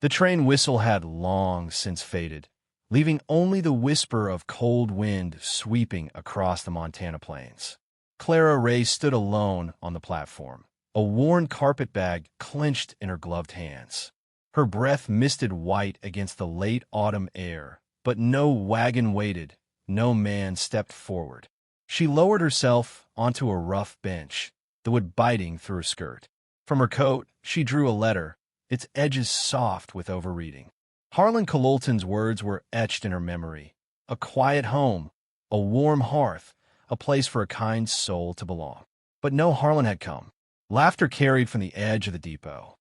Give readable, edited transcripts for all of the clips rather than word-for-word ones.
The train whistle had long since faded, leaving only the whisper of cold wind sweeping across the Montana plains. Clara Ray stood alone on the platform, a worn carpet bag clenched in her gloved hands. Her breath misted white against the late autumn air, but no wagon waited, no man stepped forward. She lowered herself onto a rough bench, the wood biting through her skirt. From her coat, she drew a letter, its edges soft with overreading. Harlan Cololton's words were etched in her memory. A quiet home, a warm hearth, a place for a kind soul to belong. But no Harlan had come. Laughter carried from the edge of the depot.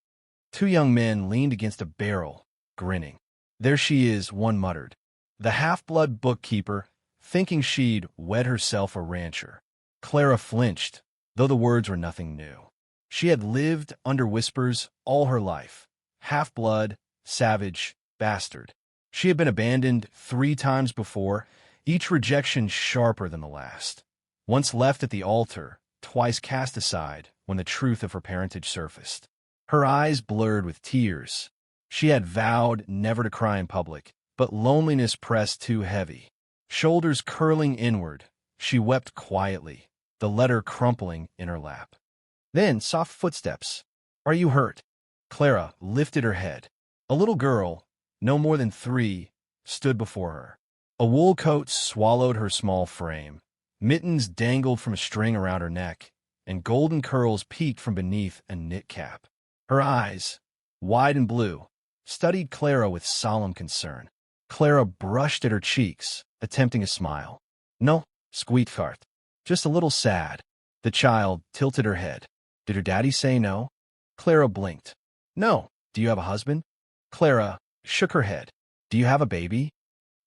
Two young men leaned against a barrel, grinning. "There she is," one muttered. The half-blood bookkeeper, thinking she'd wed herself a rancher. Clara flinched, though the words were nothing new. She had lived under whispers all her life. Half-blood, savage, bastard. She had been abandoned 3 times before, each rejection sharper than the last. Once left at the altar, twice cast aside when the truth of her parentage surfaced. Her eyes blurred with tears. She had vowed never to cry in public, but loneliness pressed too heavy. Shoulders curling inward, she wept quietly, the letter crumpling in her lap. Then soft footsteps. "Are you hurt?" Clara lifted her head. A little girl, no more than 3, stood before her. A wool coat swallowed her small frame. Mittens dangled from a string around her neck, and golden curls peeked from beneath a knit cap. Her eyes, wide and blue, studied Clara with solemn concern. Clara brushed at her cheeks, attempting a smile. "No, sweetheart, just a little sad." The child tilted her head. "Did her daddy say no?" Clara blinked. "No." "Do you have a husband?" Clara shook her head. "Do you have a baby?"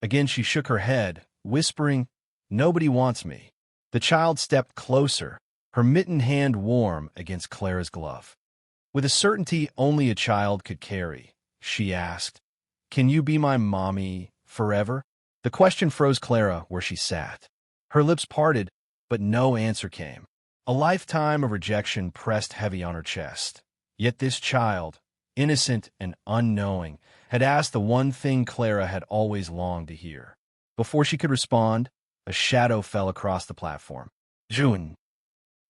Again she shook her head, whispering, "Nobody wants me." The child stepped closer, her mittened hand warm against Clara's glove. With a certainty only a child could carry, she asked, "Can you be my mommy forever?" The question froze Clara where she sat. Her lips parted, but no answer came. A lifetime of rejection pressed heavy on her chest. Yet this child, innocent and unknowing, had asked the one thing Clara had always longed to hear. Before she could respond, a shadow fell across the platform. "June."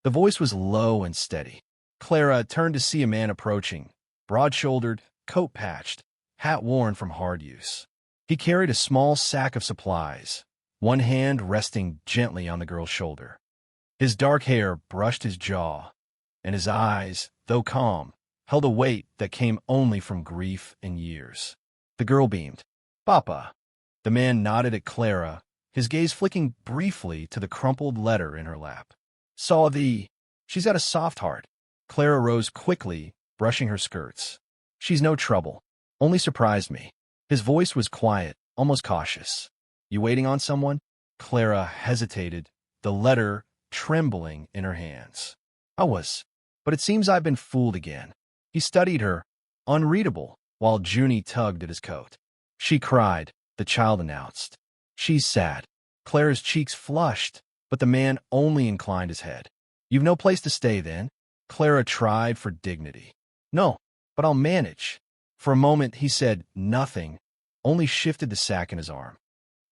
The voice was low and steady. Clara turned to see a man approaching, broad-shouldered, coat-patched, hat worn from hard use. He carried a small sack of supplies, one hand resting gently on the girl's shoulder. His dark hair brushed his jaw, and his eyes, though calm, held a weight that came only from grief and years. The girl beamed. "Papa." The man nodded at Clara, his gaze flicking briefly to the crumpled letter in her lap. "Saw thee. She's got a soft heart." Clara rose quickly, brushing her skirts. "She's no trouble. Only surprised me." His voice was quiet, almost cautious. "You waiting on someone?" Clara hesitated, the letter trembling in her hands. "I was, but it seems I've been fooled again." He studied her, unreadable, while Junie tugged at his coat. "She cried," the child announced. "She's sad." Clara's cheeks flushed, but the man only inclined his head. "You've no place to stay, then?" Clara tried for dignity. "No, but I'll manage." For a moment he said nothing, only shifted the sack in his arm.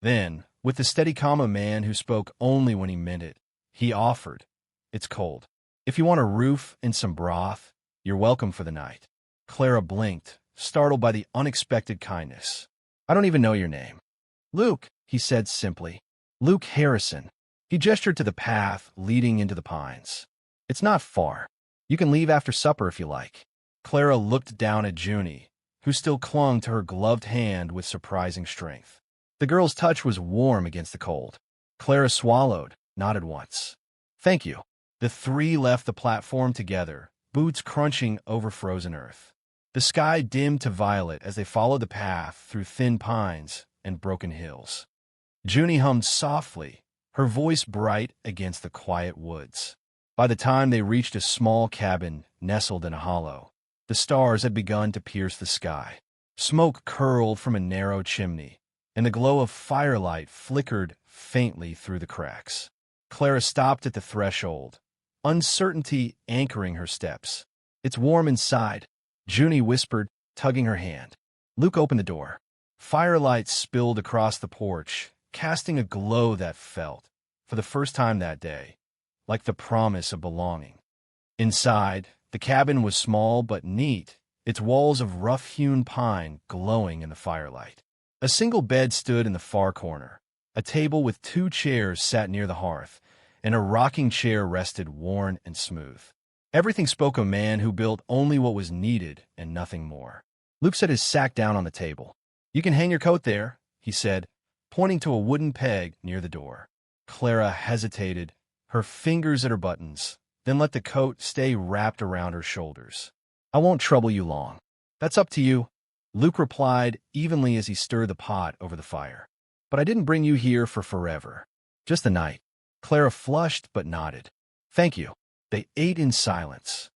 Then, with the steady calm of a man who spoke only when he meant it, he offered, "It's cold. If you want a roof and some broth, you're welcome for the night." Clara blinked, startled by the unexpected kindness. "I don't even know your name." "Luke," he said simply. "Luke Harrison." He gestured to the path leading into the pines. "It's not far. You can leave after supper if you like." Clara looked down at Junie, who still clung to her gloved hand with surprising strength. The girl's touch was warm against the cold. Clara swallowed, nodded once. "Thank you." The 3 left the platform together, boots crunching over frozen earth. The sky dimmed to violet as they followed the path through thin pines and broken hills. Junie hummed softly, her voice bright against the quiet woods. By the time they reached a small cabin nestled in a hollow, the stars had begun to pierce the sky. Smoke curled from a narrow chimney, and the glow of firelight flickered faintly through the cracks. Clara stopped at the threshold, uncertainty anchoring her steps. "It's warm inside," Junie whispered, tugging her hand. Luke opened the door. Firelight spilled across the porch, casting a glow that felt, for the first time that day, like the promise of belonging. Inside, the cabin was small but neat, its walls of rough-hewn pine glowing in the firelight. A single bed stood in the far corner. A table with 2 chairs sat near the hearth, and a rocking chair rested worn and smooth. Everything spoke of a man who built only what was needed and nothing more. Luke set his sack down on the table. "You can hang your coat there," he said, pointing to a wooden peg near the door. Clara hesitated, her fingers at her buttons, then let the coat stay wrapped around her shoulders. "I won't trouble you long." "That's up to you," Luke replied evenly as he stirred the pot over the fire. "But I didn't bring you here for forever. Just the night." Clara flushed but nodded. "Thank you." They ate in silence.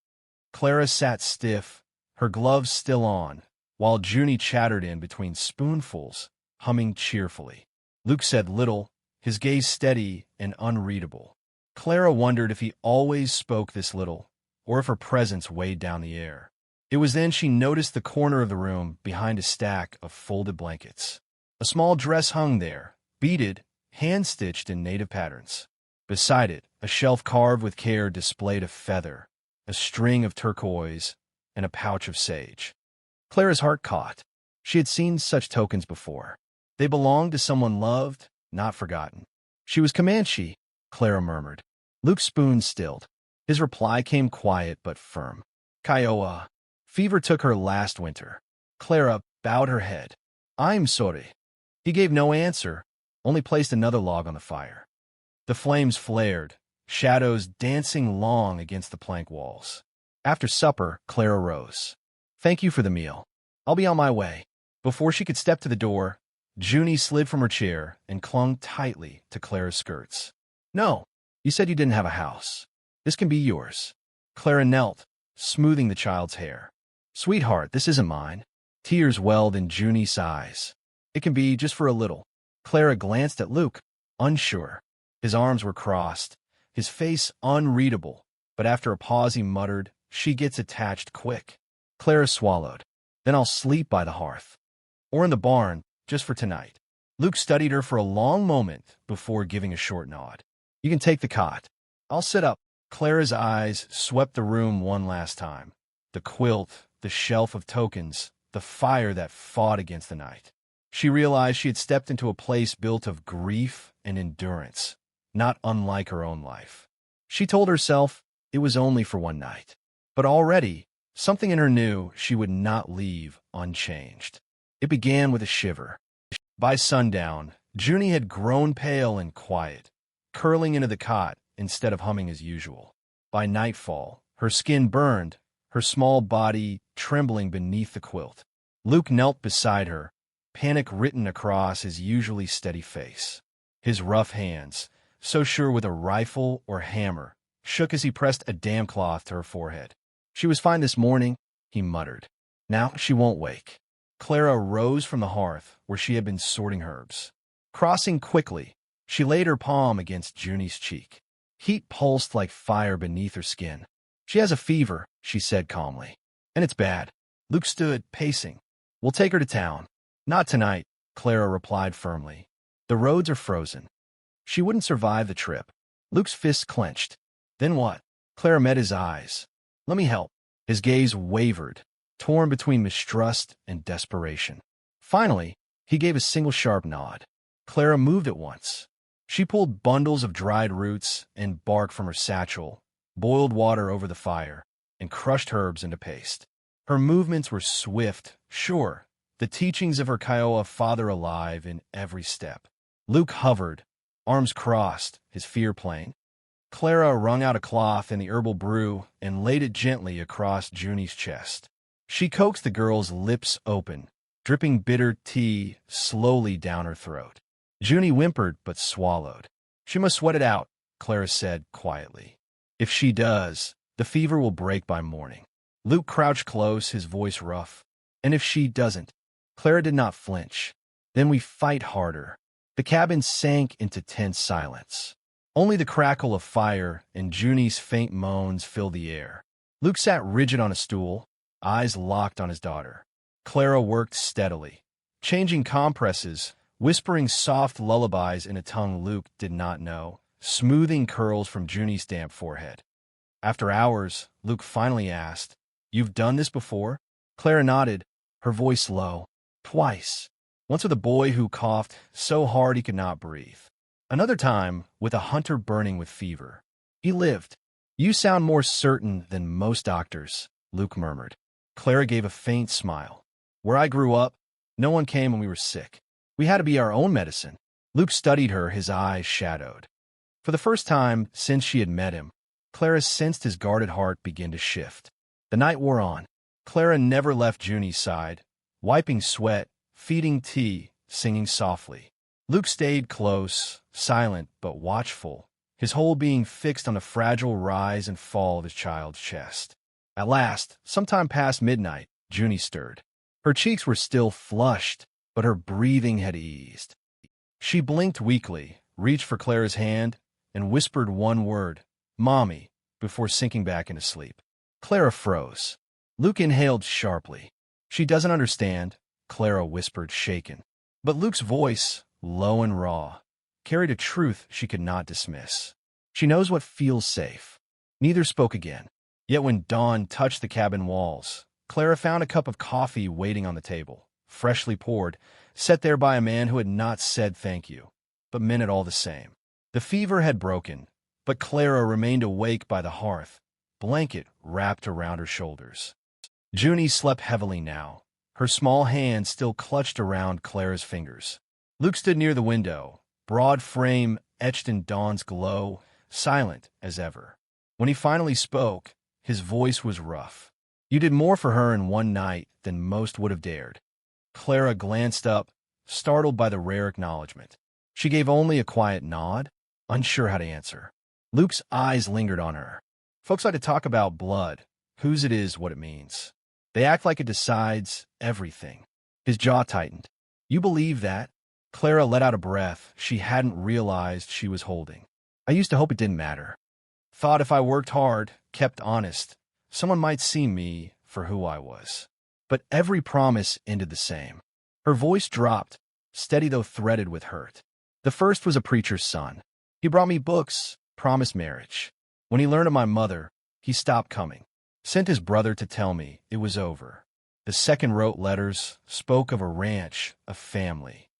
Clara sat stiff, her gloves still on, while Junie chattered in between spoonfuls, humming cheerfully. Luke said little, his gaze steady and unreadable. Clara wondered if he always spoke this little, or if her presence weighed down the air. It was then she noticed the corner of the room behind a stack of folded blankets. A small dress hung there, beaded, hand-stitched in native patterns. Beside it, a shelf carved with care displayed a feather, a string of turquoise, and a pouch of sage. Clara's heart caught. She had seen such tokens before. They belonged to someone loved, not forgotten. "She was Comanche," Clara murmured. Luke's spoon stilled. His reply came quiet but firm. "Kiowa. Fever took her last winter." Clara bowed her head. "I'm sorry." He gave no answer, only placed another log on the fire. The flames flared, shadows dancing long against the plank walls. After supper, Clara rose. "Thank you for the meal. I'll be on my way." Before she could step to the door, Junie slid from her chair and clung tightly to Clara's skirts. "No, you said you didn't have a house. This can be yours." Clara knelt, smoothing the child's hair. "Sweetheart, this isn't mine." Tears welled in Junie's eyes. "It can be just for a little." Clara glanced at Luke, unsure. His arms were crossed, his face unreadable, but after a pause he muttered, "She gets attached quick." Clara swallowed. "Then I'll sleep by the hearth. Or in the barn, just for tonight." Luke studied her for a long moment before giving a short nod. "You can take the cot. I'll sit up." Clara's eyes swept the room one last time. The quilt, the shelf of tokens, the fire that fought against the night. She realized she had stepped into a place built of grief and endurance, not unlike her own life. She told herself it was only for one night. But already, something in her knew she would not leave unchanged. It began with a shiver. By sundown, Junie had grown pale and quiet, curling into the cot instead of humming as usual. By nightfall, her skin burned, her small body trembling beneath the quilt. Luke knelt beside her, panic written across his usually steady face. His rough hands, so sure with a rifle or hammer, shook as he pressed a damp cloth to her forehead. "She was fine this morning," he muttered. "Now she won't wake." Clara rose from the hearth where she had been sorting herbs. Crossing quickly, she laid her palm against Junie's cheek. Heat pulsed like fire beneath her skin. "She has a fever," she said calmly. "And it's bad." Luke stood, pacing. "We'll take her to town." "Not tonight," Clara replied firmly. "The roads are frozen. She wouldn't survive the trip." Luke's fists clenched. "Then what?" Clara met his eyes. "Let me help." His gaze wavered, torn between mistrust and desperation. Finally, he gave a single sharp nod. Clara moved at once. She pulled bundles of dried roots and bark from her satchel, boiled water over the fire, and crushed herbs into paste. Her movements were swift, sure, the teachings of her Kiowa father alive in every step. Luke hovered, arms crossed, his fear plain. Clara wrung out a cloth in the herbal brew and laid it gently across Junie's chest. She coaxed the girl's lips open, dripping bitter tea slowly down her throat. Junie whimpered but swallowed. "She must sweat it out," Clara said quietly. "If she does, the fever will break by morning." Luke crouched close, his voice rough. "And if she doesn't?" Clara did not flinch. "Then we fight harder." The cabin sank into tense silence. Only the crackle of fire and Junie's faint moans filled the air. Luke sat rigid on a stool, eyes locked on his daughter. Clara worked steadily, changing compresses, whispering soft lullabies in a tongue Luke did not know, smoothing curls from Junie's damp forehead. After hours, Luke finally asked, "You've done this before?" Clara nodded, her voice low. "Twice. Once with a boy who coughed so hard he could not breathe. Another time with a hunter burning with fever. He lived." "You sound more certain than most doctors," Luke murmured. Clara gave a faint smile. "Where I grew up, no one came when we were sick. We had to be our own medicine." Luke studied her, his eyes shadowed. For the first time since she had met him, Clara sensed his guarded heart begin to shift. The night wore on. Clara never left Junie's side, wiping sweat, feeding tea, singing softly. Luke stayed close, silent but watchful, his whole being fixed on the fragile rise and fall of his child's chest. At last, sometime past midnight, Junie stirred. Her cheeks were still flushed, but her breathing had eased. She blinked weakly, reached for Clara's hand, and whispered one word, "Mommy," before sinking back into sleep. Clara froze. Luke inhaled sharply. "She doesn't understand," Clara whispered, shaken. But Luke's voice, low and raw, carried a truth she could not dismiss. "She knows what feels safe." Neither spoke again. Yet when dawn touched the cabin walls, Clara found a cup of coffee waiting on the table, freshly poured, set there by a man who had not said thank you, but meant it all the same. The fever had broken, but Clara remained awake by the hearth, blanket wrapped around her shoulders. Junie slept heavily now, her small hand still clutched around Clara's fingers. Luke stood near the window, broad frame etched in dawn's glow, silent as ever. When he finally spoke, his voice was rough. "You did more for her in one night than most would have dared." Clara glanced up, startled by the rare acknowledgement. She gave only a quiet nod, unsure how to answer. Luke's eyes lingered on her. "Folks like to talk about blood, whose it is, what it means. They act like it decides everything." His jaw tightened. "You believe that?" Clara let out a breath she hadn't realized she was holding. "I used to hope it didn't matter. Thought if I worked hard, kept honest, someone might see me for who I was. But every promise ended the same." Her voice dropped, steady though threaded with hurt. "The first was a preacher's son. He brought me books, promised marriage. When he learned of my mother, he stopped coming. Sent his brother to tell me it was over. The second wrote letters, spoke of a ranch, a family.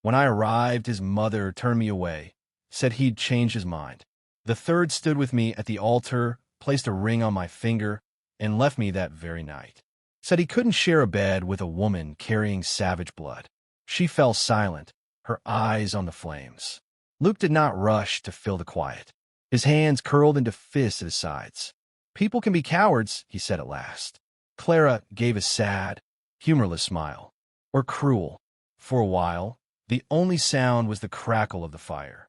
When I arrived, his mother turned me away, said he'd changed his mind. The third stood with me at the altar, placed a ring on my finger, and left me that very night. Said he couldn't share a bed with a woman carrying savage blood." She fell silent, her eyes on the flames. Luke did not rush to fill the quiet. His hands curled into fists at his sides. "People can be cowards," he said at last. Clara gave a sad, humorless smile. "Or cruel." For a while, the only sound was the crackle of the fire.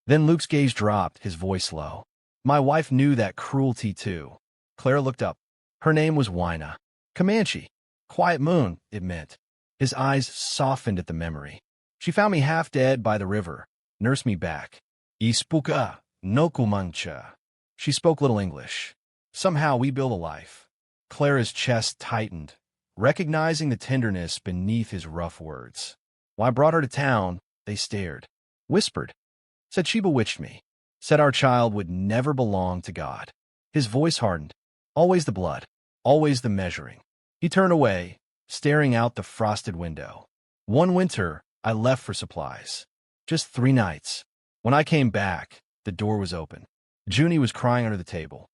Then Luke's gaze dropped, his voice low. "My wife knew that cruelty too." Clara looked up. Her name was Wina. Comanche. Quiet moon, it meant. His eyes softened at the memory. "She found me half dead by the river, nursed me back. Ispuka, no kumancha." She spoke little English. "Somehow we build a life." Clara's chest tightened, recognizing the tenderness beneath his rough words. "When I brought her to town, they stared, whispered, said she bewitched me, said our child would never belong to God." His voice hardened. "Always the blood, always the measuring." He turned away, staring out the frosted window. "One winter, I left for supplies. Just 3 nights. When I came back, the door was open. Junie was crying under the table.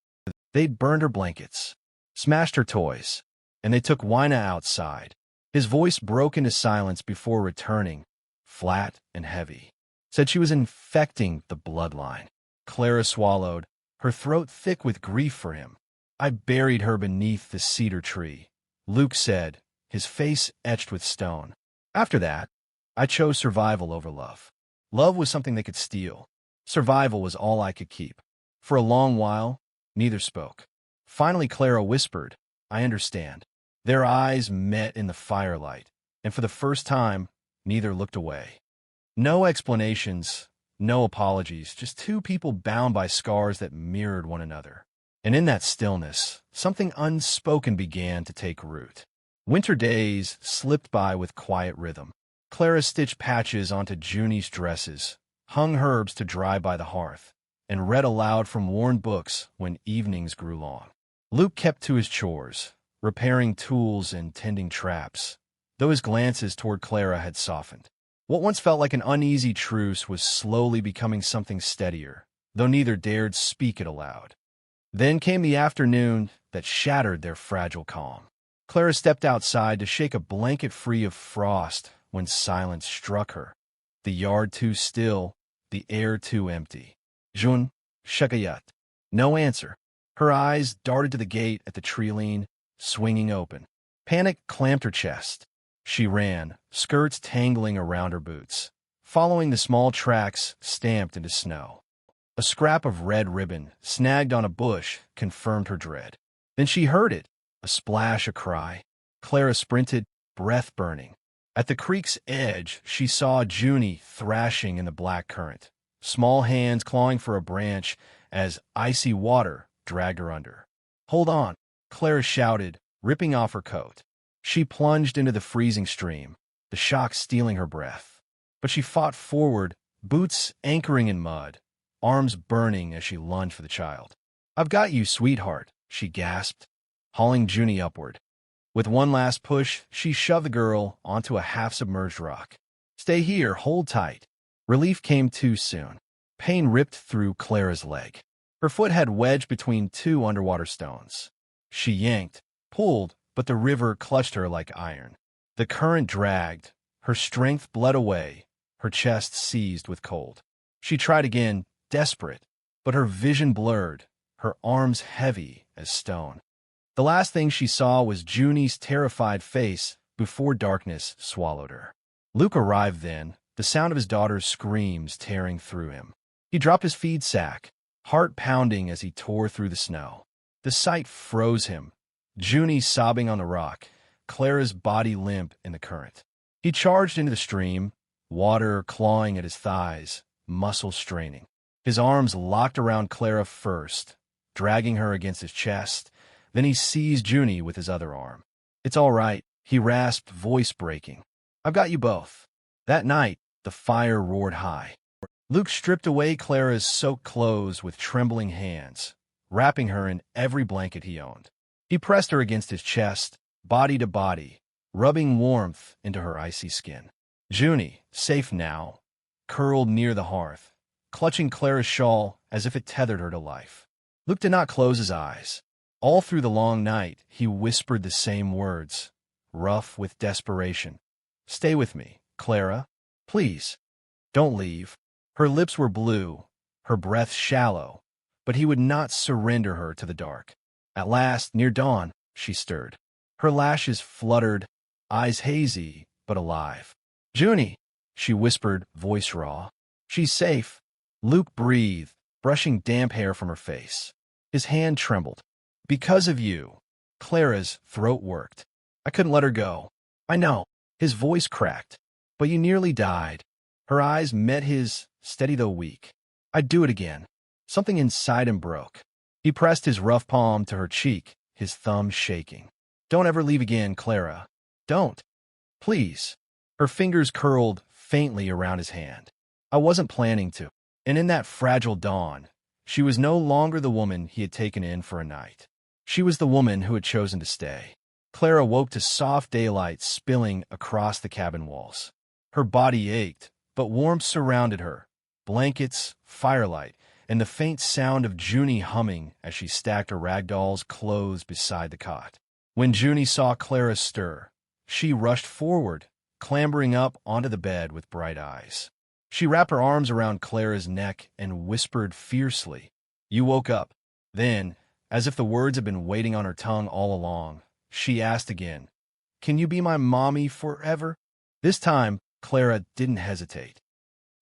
They'd burned her blankets, smashed her toys, and they took Wina outside." His voice broke into silence before returning, flat and heavy. Said she was infecting the bloodline. Clara swallowed, her throat thick with grief for him. "I buried her beneath the cedar tree," Luke said, his face etched with stone. "After that, I chose survival over love. Love was something they could steal. Survival was all I could keep." For a long while, neither spoke. Finally Clara whispered, "I understand." Their eyes met in the firelight, and for the first time, neither looked away. No explanations, no apologies, just two people bound by scars that mirrored one another. And in that stillness, something unspoken began to take root. Winter days slipped by with quiet rhythm. Clara stitched patches onto Junie's dresses, hung herbs to dry by the hearth, and read aloud from worn books when evenings grew long. Luke kept to his chores, repairing tools and tending traps, though his glances toward Clara had softened. What once felt like an uneasy truce was slowly becoming something steadier, though neither dared speak it aloud. Then came the afternoon that shattered their fragile calm. Clara stepped outside to shake a blanket free of frost when silence struck her. The yard too still, the air too empty. June, Shakayat. No answer. Her eyes darted to the gate at the treeline, swinging open. Panic clamped her chest. She ran, skirts tangling around her boots, following the small tracks stamped into snow. A scrap of red ribbon, snagged on a bush, confirmed her dread. Then she heard it, a splash, a cry. Clara sprinted, breath burning. At the creek's edge, she saw Junie thrashing in the black current, small hands clawing for a branch as icy water dragged her under. "Hold on," Clara shouted, ripping off her coat. She plunged into the freezing stream, the shock stealing her breath. But she fought forward, boots anchoring in mud, arms burning as she lunged for the child. "I've got you, sweetheart," she gasped, hauling Junie upward. With one last push, she shoved the girl onto a half-submerged rock. "Stay here, hold tight." Relief came too soon. Pain ripped through Clara's leg. Her foot had wedged between two underwater stones. She yanked, pulled, but the river clutched her like iron. The current dragged, her strength bled away, her chest seized with cold. She tried again, desperate, but her vision blurred, her arms heavy as stone. The last thing she saw was Junie's terrified face before darkness swallowed her. Luke arrived then, the sound of his daughter's screams tearing through him. He dropped his feed sack, heart pounding as he tore through the snow. The sight froze him. Junie sobbing on the rock, Clara's body limp in the current. He charged into the stream, water clawing at his thighs, muscles straining. His arms locked around Clara first, dragging her against his chest. Then he seized Junie with his other arm. "It's all right," he rasped, voice breaking. "I've got you both." That night, the fire roared high. Luke stripped away Clara's soaked clothes with trembling hands, wrapping her in every blanket he owned. He pressed her against his chest, body to body, rubbing warmth into her icy skin. Junie, safe now, curled near the hearth, clutching Clara's shawl as if it tethered her to life. Luke did not close his eyes. All through the long night, he whispered the same words, rough with desperation. "Stay with me, Clara. Please. Don't leave." Her lips were blue, her breath shallow, but he would not surrender her to the dark. At last, near dawn, she stirred. Her lashes fluttered, eyes hazy but alive. "Junie," she whispered, voice raw. "She's safe." Luke breathed, brushing damp hair from her face. His hand trembled. "Because of you." Clara's throat worked. "I couldn't let her go." "I know." His voice cracked. "But you nearly died." Her eyes met his, steady though weak. "I'd do it again." Something inside him broke. He pressed his rough palm to her cheek, his thumb shaking. "Don't ever leave again, Clara. Don't. Please." Her fingers curled faintly around his hand. "I wasn't planning to." And in that fragile dawn, she was no longer the woman he had taken in for a night. She was the woman who had chosen to stay. Clara woke to soft daylight spilling across the cabin walls. Her body ached, but warmth surrounded her. Blankets, firelight, and the faint sound of Junie humming as she stacked her rag doll's clothes beside the cot. When Junie saw Clara stir, she rushed forward, clambering up onto the bed with bright eyes. She wrapped her arms around Clara's neck and whispered fiercely, "You woke up." Then, as if the words had been waiting on her tongue all along, she asked again, "Can you be my mommy forever?" This time, Clara didn't hesitate.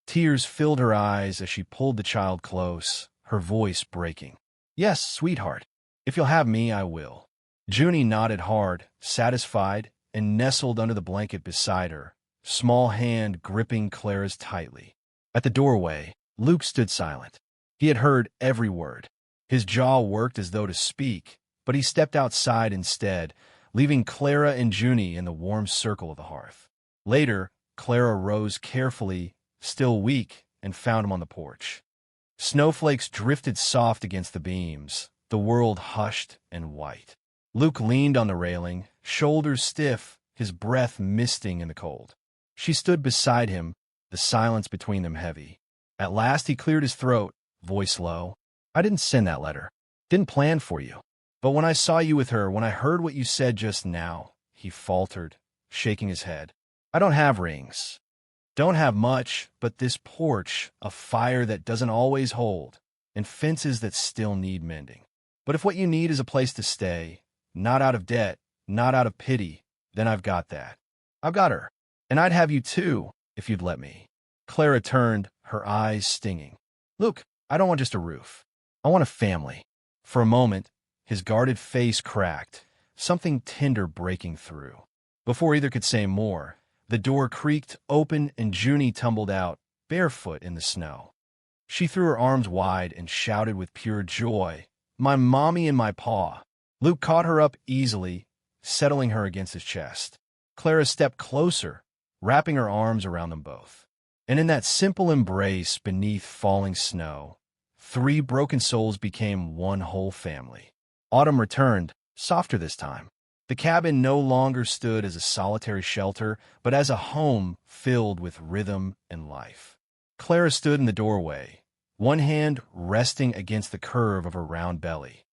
Tears filled her eyes as she pulled the child close, her voice breaking. "Yes, sweetheart. If you'll have me, I will." Junie nodded hard, satisfied, and nestled under the blanket beside her, small hand gripping Clara's tightly. At the doorway, Luke stood silent. He had heard every word. His jaw worked as though to speak, but he stepped outside instead, leaving Clara and Junie in the warm circle of the hearth. Later, Clara rose carefully, still weak, and found him on the porch. Snowflakes drifted soft against the beams, the world hushed and white. Luke leaned on the railing, shoulders stiff, his breath misting in the cold. She stood beside him, the silence between them heavy. At last he cleared his throat, voice low. I didn't send that letter. Didn't plan for you. But when I saw you with her, when I heard what you said just now, he faltered, shaking his head. I don't have rings. Don't have much, but this porch, a fire that doesn't always hold, and fences that still need mending. But if what you need is a place to stay, not out of debt, not out of pity, then I've got that. I've got her. And I'd have you too, if you'd let me. Clara turned, her eyes stinging. Luke, I don't want just a roof. I want a family. For a moment, his guarded face cracked, something tender breaking through. Before either could say more, the door creaked open and Junie tumbled out, barefoot in the snow. She threw her arms wide and shouted with pure joy, My mommy and my paw. Luke caught her up easily, settling her against his chest. Clara stepped closer, wrapping her arms around them both. And in that simple embrace beneath falling snow, 3 broken souls became one whole family. Autumn returned, softer this time. The cabin no longer stood as a solitary shelter, but as a home filled with rhythm and life. Clara stood in the doorway, one hand resting against the curve of her round belly.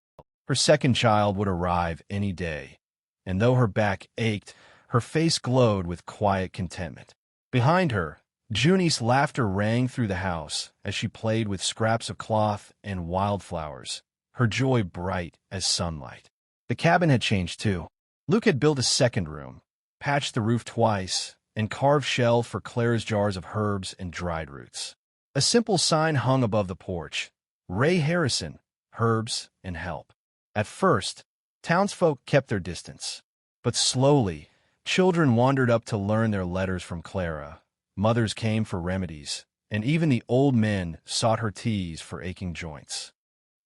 Her second child would arrive any day, and though her back ached, her face glowed with quiet contentment. Behind her, Junie's laughter rang through the house as she played with scraps of cloth and wildflowers, her joy bright as sunlight. The cabin had changed too. Luke had built a second room, patched the roof twice, and carved shelves for Clara's jars of herbs and dried roots. A simple sign hung above the porch, Ray Harrison, Herbs and Help. At first, townsfolk kept their distance, but slowly, children wandered up to learn their letters from Clara. Mothers came for remedies, and even the old men sought her teas for aching joints.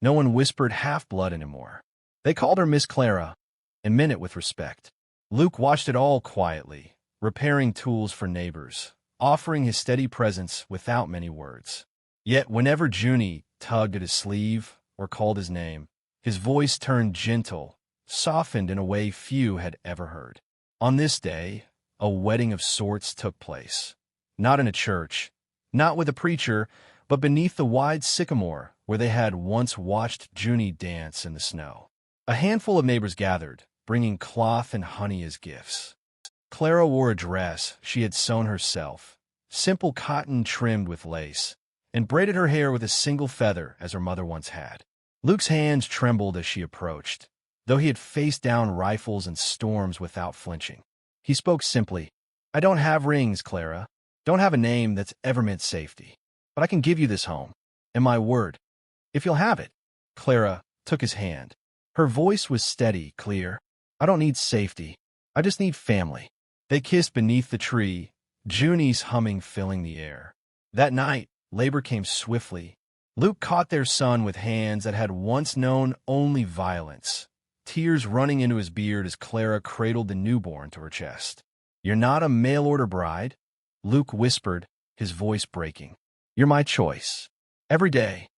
No one whispered half-blood anymore. They called her Miss Clara, and meant it with respect. Luke watched it all quietly, repairing tools for neighbors, offering his steady presence without many words. Yet whenever Junie tugged at his sleeve or called his name, his voice turned gentle, softened in a way few had ever heard. On this day, a wedding of sorts took place. Not in a church, not with a preacher, but beneath the wide sycamore where they had once watched Junie dance in the snow. A handful of neighbors gathered, bringing cloth and honey as gifts. Clara wore a dress she had sewn herself, simple cotton trimmed with lace, and braided her hair with a single feather as her mother once had. Luke's hands trembled as she approached, though he had faced down rifles and storms without flinching. He spoke simply, I don't have rings, Clara. Don't have a name that's ever meant safety. But I can give you this home, and my word, if you'll have it. Clara took his hand. Her voice was steady, clear. I don't need safety. I just need family. They kissed beneath the tree, Junie's humming filling the air. That night, labor came swiftly. Luke caught their son with hands that had once known only violence, tears running into his beard as Clara cradled the newborn to her chest. You're not a mail-order bride, Luke whispered, his voice breaking. You're my choice. Every day,